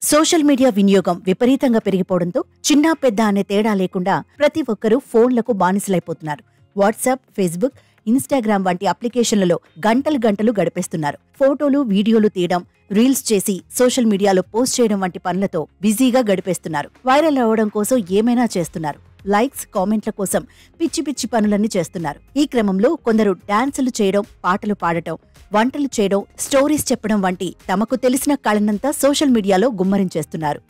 Social media వినియోగం విపరీతంగా పెరిగిపోవడంతో చిన్న పెద్ద అనే తేడా లేకుండా ప్రతి ఒక్కరూ ఫోన్లకు బానిసలైపోతున్నారు. వాట్సాప్, ఫేస్బుక్, ఇన్స్టాగ్రామ్ వంటి అప్లికేషన్లలో గంటలు గడిపేస్తున్నారు. ఫోటోలు, వీడియోలు తీయడం, రీల్స్ చేసి సోషల్ మీడియాలో పోస్ట్ చేయడం వంటి పనులతో బిజీగా గడిపేస్తున్నారు. వైరల్ అవ్వడం కోసం ఏమైనా చేస్తున్నారు. లైక్స్, కామెంట్ల కోసం పిచ్చి పనులన్నీ చేస్తున్నారు. ఈ క్రమంలో కొందరు డాన్సులు చేయడం, పాటలు పాడటం, వంటలు చేయడం, స్టోరీస్ చెప్పడం వంటి తమకు తెలిసిన కళనంతా సోషల్ మీడియాలో గుమ్మరించేస్తున్నారు.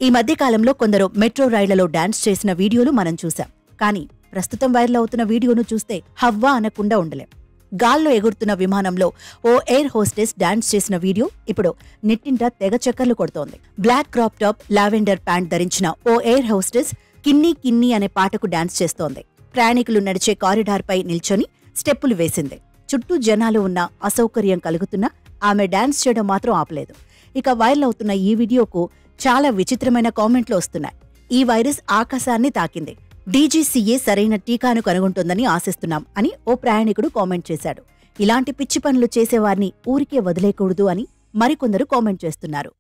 ఈ మధ్యకాలంలో కొందరు మెట్రో రైళ్లలో డాన్స్ చేసిన వీడియోలు మనం చూశాం. కానీ ప్రస్తుతం వైరల్ అవుతున్న వీడియోను చూస్తే హవ్వా అనకుండా ఉండలేం. గాల్లో ఎగురుతున్న విమానంలో ఓ ఎయిర్ హోస్టెస్ డాన్స్ చేసిన వీడియో ఇప్పుడు నెట్టింట తెగ చక్కర్లు కొడుతోంది. Black crop top, lavender pant ధరించిన ఓ ఎయిర్ హోస్టెస్ కిన్నీ అనే పాటకు డాన్స్ చేస్తోంది. ప్రయాణికులు నడిచే కారిడార్పై నిల్చొని స్టెప్పులు వేసింది. చుట్టూ జనాలు ఉన్న అసౌకర్యం కలుగుతున్నా ఆమె డాన్స్ చేయడం మాత్రం ఆపలేదు. ఇక వైరల్ అవుతున్న ఈ వీడియోకు చాలా విచిత్రమైన కామెంట్లు వస్తున్నాయి. ఈ వైరస్ ఆకాశాన్ని తాకింది. డీజీసీఏ సరైన టీకాను కనుగొంటుందని ఆశిస్తున్నాం అని ఓ ప్రయాణికుడు కామెంట్ చేశాడు. ఇలాంటి పిచ్చి పనులు చేసేవారిని ఊరికే వదిలేయకూడదు అని మరికొందరు కామెంట్ చేస్తున్నారు.